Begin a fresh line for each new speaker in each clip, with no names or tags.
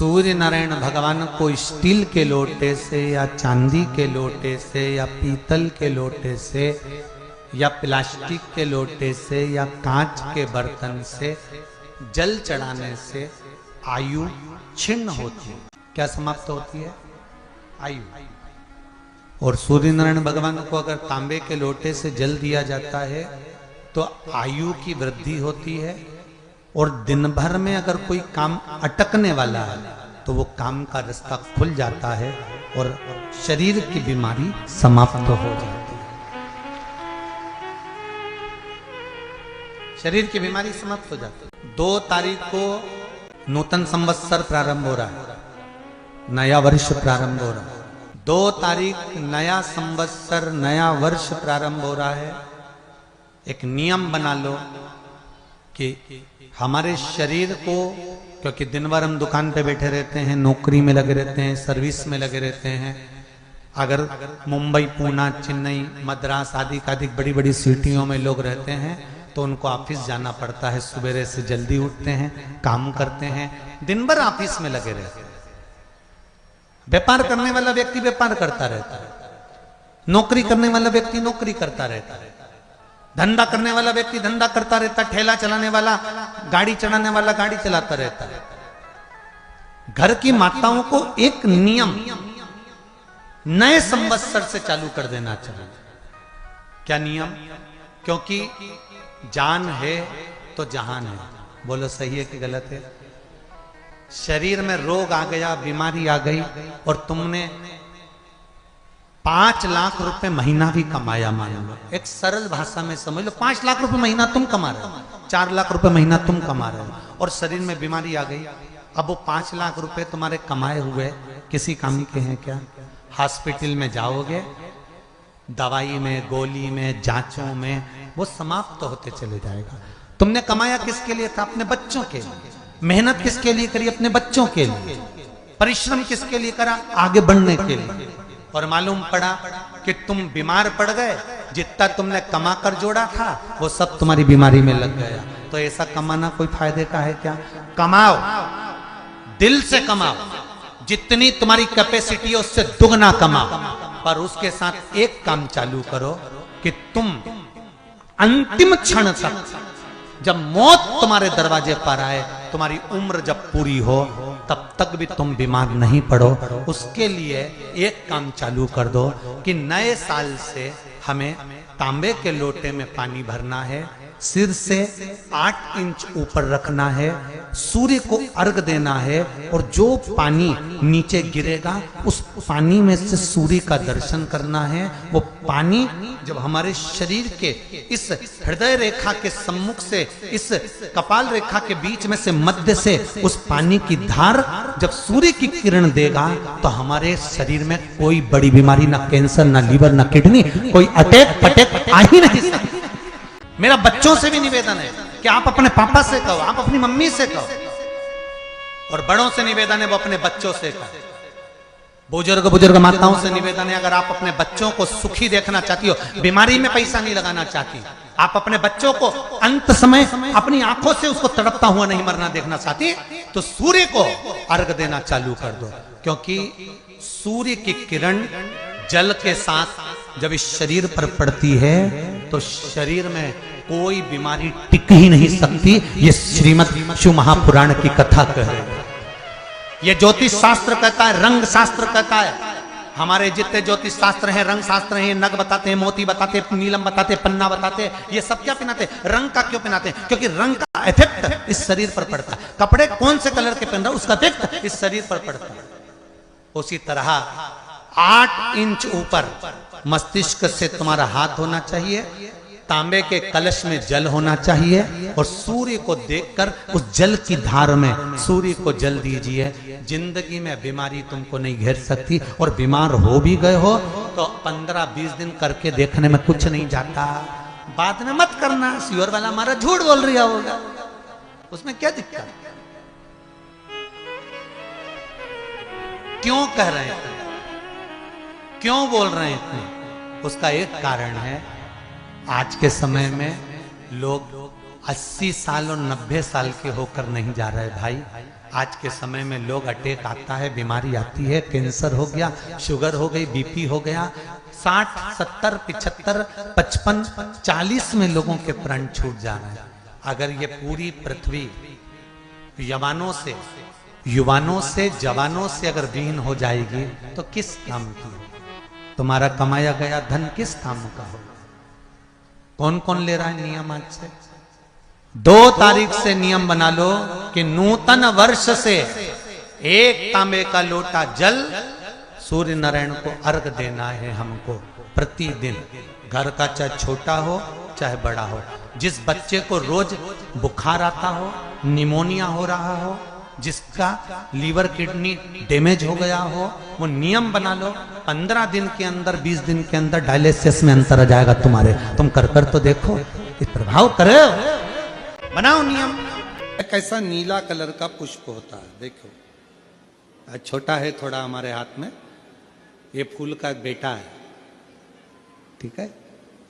सूर्य नारायण भगवान को स्टील के लोटे से या चांदी के लोटे से या पीतल के लोटे से या प्लास्टिक के लोटे से या कांच के बर्तन से जल चढ़ाने से आयु छिन्न होती है। क्या समाप्त होती है? आयु। और सूर्य नारायण भगवान को अगर तांबे के लोटे से जल दिया जाता है तो आयु की वृद्धि होती है, और दिन भर में अगर कोई काम अटकने वाला है तो वो काम का रास्ता खुल जाता है और शरीर की बीमारी समाप्त हो जाती है। शरीर की बीमारी समाप्त हो जाती है। 2 तारीख को नूतन संवत्सर प्रारंभ हो रहा है, नया वर्ष प्रारंभ हो रहा है। 2 तारीख नया संवत्सर नया वर्ष प्रारंभ हो रहा है। एक नियम बना लो कि हमारे शरीर को, क्योंकि दिन भर हम दुकान पे बैठे रहते हैं, नौकरी में लगे रहते हैं, सर्विस में लगे रहते हैं। अगर मुंबई, पूना, चेन्नई, मद्रास आदि अधिक बड़ी बड़ी सिटियों में लोग रहते हैं तो उनको ऑफिस जाना पड़ता है। सवेरे से जल्दी उठते हैं, काम करते हैं, दिन भर ऑफिस में लगे रहते हैं। व्यापार करने वाला व्यक्ति व्यापार करता रहता है, नौकरी करने वाला व्यक्ति नौकरी करता रहता है, धंधा करने वाला व्यक्ति धंधा करता रहता है, ठेला चलाने वाला, गाड़ी चलाने वाला गाड़ी चलाता रहता है। घर की माताओं को एक नियम नए संवत्सर से चालू कर देना चाहिए। क्या नियम? क्योंकि जान है तो जहान है। बोलो सही है कि गलत है? शरीर में रोग आ गया, बीमारी आ गई और तुमने 5 लाख रुपए महीना भी कमाया, मान लो, एक सरल भाषा में समझ लो, 5 लाख रुपए महीना तुम कमा रहे हो, 4 लाख रुपए महीना तुम कमा रहे हो, और शरीर में बीमारी आ गई। अब वो 5 लाख रुपए तुम्हारे कमाए हुए किसी काम के हैं क्या? हॉस्पिटल में जाओगे, दवाई में, गोली में, जांचों में वो समाप्त होते चले जाएगा। तुमने कमाया किसके लिए था? अपने बच्चों के लिए। मेहनत किसके लिए करी? अपने बच्चों के लिए। परिश्रम किसके लिए करा? आगे बढ़ने के लिए। और मालूम पड़ा कि तुम बीमार पड़ गए, जितना तुमने कमा कर जोड़ा था वो सब तुम्हारी बीमारी में लग गया। तो ऐसा कमाना कोई फायदे का है क्या? कमाओ, दिल से कमाओ, जितनी तुम्हारी कैपेसिटी है उससे दुगना कमाओ, पर उसके साथ एक काम चालू करो कि तुम अंतिम क्षण तक, जब मौत तुम्हारे दरवाजे पर आए, तुम्हारी उम्र जब पूरी हो, तब तक भी तुम बीमार नहीं पड़ो। उसके लिए एक काम चालू कर दो कि नए साल से हमें तांबे के लोटे में पानी भरना है, सिर से 8 इंच ऊपर रखना है, सूर्य को अर्घ देना है, और जो पानी नीचे गिरेगा उस पानी में से सूर्य का दर्शन करना है। वो पानी जब हमारे शरीर के इस हृदय रेखा के सम्मुख से, इस कपाल रेखा के बीच में से, मध्य से उस पानी की धार जब सूर्य की किरण देगा तो हमारे शरीर में कोई बड़ी बीमारी, ना कैंसर, ना लीवर, ना किडनी, कोई अटैक पटैक आ ही नहीं सकती। मेरा बच्चों से भी निवेदन है कि आप अपने पापा से कहो, आप अपनी मम्मी से कहो, और बड़ों से निवेदन है वो अपने बच्चों से कहो। बुजुर्ग माताओं से निवेदन है, अगर आप अपने बच्चों को सुखी देखना चाहती हो, बीमारी में पैसा नहीं लगाना चाहती, आप अपने बच्चों को अंत समय अपनी आंखों से उसको तड़पता हुआ नहीं मरना देखना चाहती, तो सूर्य को अर्घ देना चालू कर दो। क्योंकि सूर्य की किरण जल के साथ जब इस शरीर पर पड़ती है तो शरीर में कोई बीमारी टिक ही नहीं सकती। ये श्रीमद् शिव महापुराण की कथा कह रही है। ये ज्योतिष शास्त्र कहता है, रंग शास्त्र कहता है। हमारे जितने ज्योतिष शास्त्र हैं, रंग शास्त्र हैं, नग बताते हैं, मोती बताते हैं, नीलम बताते हैं, पन्ना बताते हैं, ये सब क्या पहनाते हैं? रंग का क्यों पहनाते हैं? क्योंकि रंग का इफेक्ट इस शरीर पर पड़ता है। कपड़े कौन से कलर के पहन रहा है उसका इफेक्ट इस शरीर पर पड़ता है। उसी तरह 8 इंच ऊपर मस्तिष्क से तुम्हारा हाथ होना चाहिए, तांबे के कलश में जल होना चाहिए, और सूर्य को देखकर उस जल की धार में सूर्य को जल दीजिए। जिंदगी में बीमारी तुमको नहीं घेर सकती, और बीमार हो भी गए हो तो 15-20 दिन करके देखने में कुछ नहीं जाता। बाद में मत करना, श्योर वाला हमारा झूठ बोल रहा होगा, उसमें क्या दिक्कत? क्यों कह रहे हैं, क्यों बोल रहे हैं इतने? उसका एक कारण है, आज के समय में लोग 80 साल और 90 साल के होकर नहीं जा रहे भाई। आज के समय में लोग अटैक आता है, बीमारी आती है, कैंसर हो गया, शुगर हो गई, बीपी हो गया, 60, 70, 75, 55, 40 में लोगों के प्राण छूट जा रहे हैं। अगर ये पूरी पृथ्वी युवानों से जवानों से अगर विहीन हो जाएगी तो किस काम की? तुम्हारा कमाया गया धन किस काम का हो? कौन कौन ले रहा है नियम? आज से 2 तारीख से नियम बना लो कि नूतन वर्ष से 1 तांबे का लोटा जल सूर्य नारायण को अर्घ देना है हमको प्रतिदिन। घर का चाहे छोटा हो चाहे बड़ा हो, जिस बच्चे को रोज बुखार आता हो, निमोनिया हो रहा हो, जिसका लीवर किडनी डैमेज हो गया हो, वो नियम बना लो। 15 दिन के अंदर, 20 दिन के अंदर डायलिसिस में अंतर आ जाएगा तुम्हारे। तुम कर तो देखो, इस प्रभाव करे, बनाओ नियम। एक ऐसा नीला कलर का पुष्प होता है, देखो छोटा है थोड़ा हमारे हाथ में, ये फूल का बेटा है, ठीक है,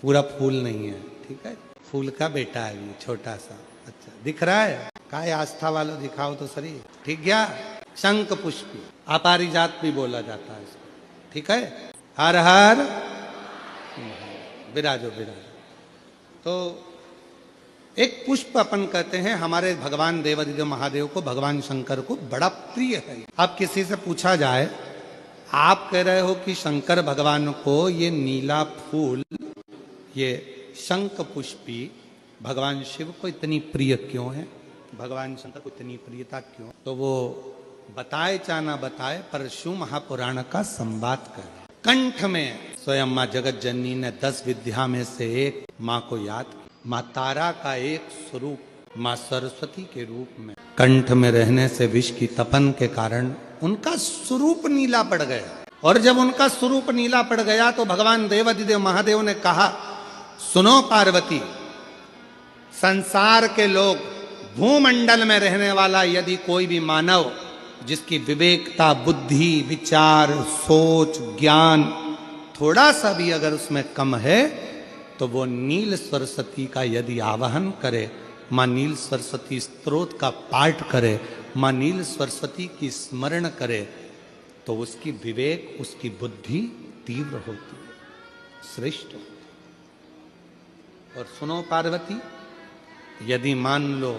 पूरा फूल नहीं है, ठीक है, फूल का बेटा है ये छोटा सा। अच्छा दिख रहा है? काय आस्था वालों दिखाओ तो सही, ठीक गया? शंख पुष्पी, अपारिजात भी बोला जाता है इसको, ठीक है। हर हर विराजो विराजो। तो एक पुष्प अपन कहते हैं हमारे भगवान देवादिदेव महादेव को, भगवान शंकर को बड़ा प्रिय है। अब किसी से पूछा जाए, आप कह रहे हो कि शंकर भगवान को ये नीला फूल, ये शंख पुष्पी भगवान शिव को इतनी प्रिय क्यों है, भगवान शंकर को इतनी प्रियता क्यों? तो वो बताए चाहे ना बताए, पर शिव महापुराण का संवाद कर कंठ में स्वयं माँ जगत जननी ने 10 विद्या में से एक माँ को याद किया। माँ तारा का एक स्वरूप माँ सरस्वती के रूप में कंठ में रहने से विष की तपन के कारण उनका स्वरूप नीला पड़ गया। और जब उनका स्वरूप नीला पड़ गया तो भगवान देवादिदेव महादेव ने कहा, सुनो पार्वती, संसार के लोग, भूमंडल में रहने वाला यदि कोई भी मानव जिसकी विवेकता, बुद्धि, विचार, सोच, ज्ञान थोड़ा सा भी अगर उसमें कम है तो वो नील सरस्वती का यदि आवाहन करे, माँ नील सरस्वती स्तोत्र का पाठ करे, माँ नील सरस्वती की स्मरण करे, तो उसकी विवेक, उसकी बुद्धि तीव्र होती है, श्रेष्ठ होती। और सुनो पार्वती, यदि मान लो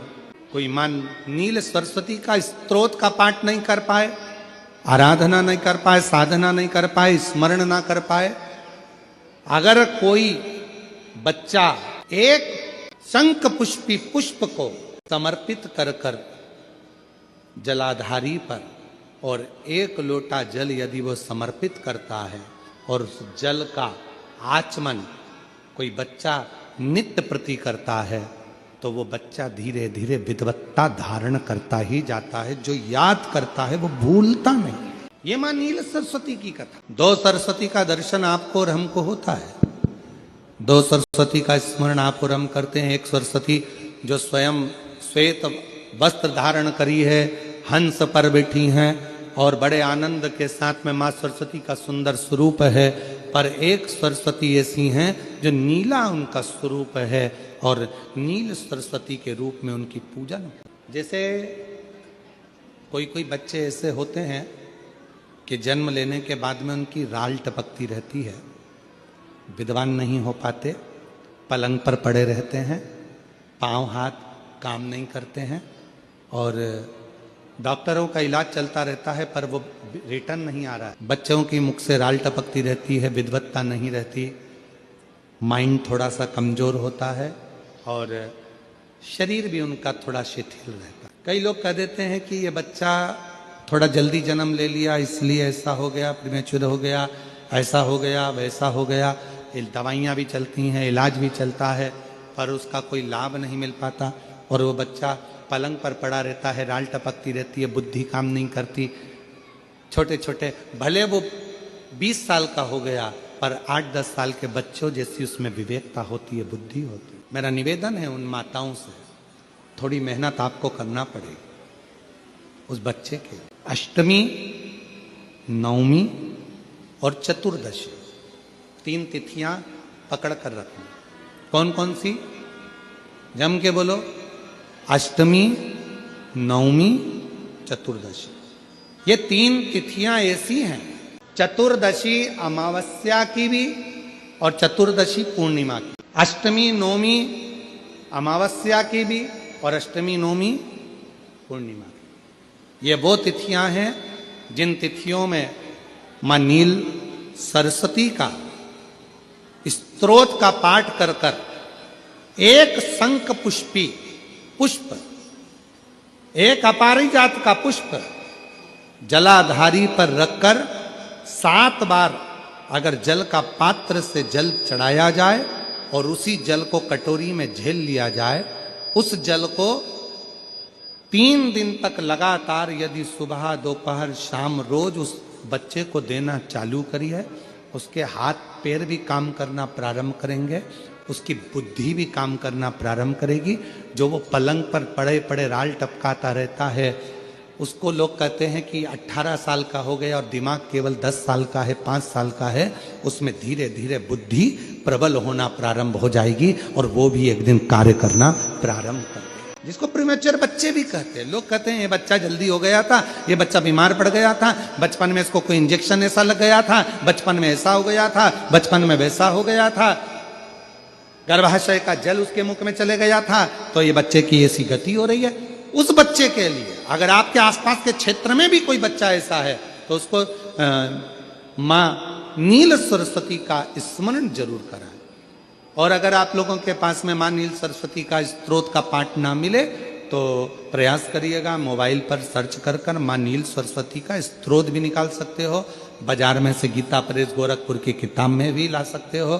कोई नील सरस्वती का स्तोत्र का पाठ नहीं कर पाए, आराधना नहीं कर पाए, साधना नहीं कर पाए, स्मरण ना कर पाए, अगर कोई बच्चा एक शंख पुष्पी पुष्प को समर्पित कर कर जलाधारी पर और 1 लोटा जल यदि वो समर्पित करता है और उस जल का आचमन कोई बच्चा नित्य प्रति करता है, तो वो बच्चा धीरे धीरे विद्वत्ता धारण करता ही जाता है। जो याद करता है वो भूलता नहीं। ये मां नील सरस्वती की कथा। 2 सरस्वती का दर्शन आपको और हमको होता है, 2 सरस्वती का स्मरण आप और हम करते हैं। एक सरस्वती जो स्वयं श्वेत वस्त्र धारण करी है, हंस पर बैठी हैं और बड़े आनंद के साथ में माँ सरस्वती का सुंदर स्वरूप है। पर एक सरस्वती ऐसी हैं जो नीला उनका स्वरूप है और नील सरस्वती के रूप में उनकी पूजन। जैसे कोई बच्चे ऐसे होते हैं कि जन्म लेने के बाद में उनकी राल टपकती रहती है, विद्वान नहीं हो पाते, पलंग पर पड़े रहते हैं, पांव हाथ काम नहीं करते हैं और डॉक्टरों का इलाज चलता रहता है पर वो रिटर्न नहीं आ रहा है। बच्चों की मुख से राल टपकती रहती है, विद्वत्ता नहीं रहती, माइंड थोड़ा सा कमजोर होता है और शरीर भी उनका थोड़ा शिथिल रहता है। कई लोग कह देते हैं कि ये बच्चा थोड़ा जल्दी जन्म ले लिया इसलिए ऐसा हो गया, प्रीमेच्योर हो गया, ऐसा हो गया, वैसा हो गया। दवाइयाँ भी चलती हैं, इलाज भी चलता है, पर उसका कोई लाभ नहीं मिल पाता और वो बच्चा पलंग पर पड़ा रहता है, राल टपकती रहती है, बुद्धि काम नहीं करती। छोटे छोटे भले वो 20 साल का हो गया पर 8-10 साल के बच्चों जैसी उसमें विवेकता होती है, बुद्धि होती है। मेरा निवेदन है उन माताओं से, थोड़ी मेहनत आपको करना पड़ेगी उस बच्चे के। अष्टमी, नवमी और चतुर्दशी 3 तिथियां पकड़ कर रखना। कौन कौन सी? जम के बोलो। अष्टमी, नवमी, चतुर्दशी। ये 3 तिथियां ऐसी हैं, चतुर्दशी अमावस्या की भी और चतुर्दशी पूर्णिमा की, अष्टमी नवमी अमावस्या की भी और अष्टमी नवमी पूर्णिमा की। ये वो तिथियां हैं जिन तिथियों में मां नील सरस्वती का स्तोत्र का पाठ कर कर एक शंख पुष्पी पुष्प, एक अपारिजात का पुष्प जलाधारी पर रखकर 7 बार अगर जल का पात्र से जल चढ़ाया जाए और उसी जल को कटोरी में झेल लिया जाए, उस जल को 3 दिन तक लगातार यदि सुबह दोपहर शाम रोज उस बच्चे को देना चालू करिए, उसके हाथ पैर भी काम करना प्रारंभ करेंगे, उसकी बुद्धि भी काम करना प्रारंभ करेगी। जो वो पलंग पर पड़े पड़े राल टपकाता रहता है, उसको लोग कहते हैं कि 18 साल का हो गया और दिमाग केवल 10 साल का है, 5 साल का है, उसमें धीरे धीरे बुद्धि प्रबल होना प्रारंभ हो जाएगी और वो भी एक दिन कार्य करना प्रारंभ कर देगा। जिसको प्रीमेच्योर बच्चे भी कहते हैं। लोग कहते हैं ये बच्चा जल्दी हो गया था, ये बच्चा बीमार पड़ गया था, बचपन में इसको कोई इंजेक्शन ऐसा लग गया था, बचपन में ऐसा हो गया था, बचपन में वैसा हो गया था, गर्भाशय का जल उसके मुख में चले गया था, तो ये बच्चे की ऐसी गति हो रही है। उस बच्चे के लिए अगर आपके आसपास के क्षेत्र में भी कोई बच्चा ऐसा है तो उसको मां नील सरस्वती का स्मरण जरूर कराएं। और अगर आप लोगों के पास में मां नील सरस्वती का स्तोत्र का पाठ ना मिले तो प्रयास करिएगा, मोबाइल पर सर्च कर कर मां नील सरस्वती का स्तोत्र भी निकाल सकते हो। बाजार में से गीता प्रेस गोरखपुर की किताब में भी ला सकते हो,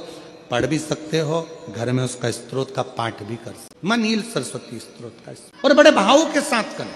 पढ़ भी सकते हो, घर में उसका स्तोत्र का पाठ भी कर सकते। मां नील सरस्वती स्तोत्र का और बड़े भाव के साथ करें।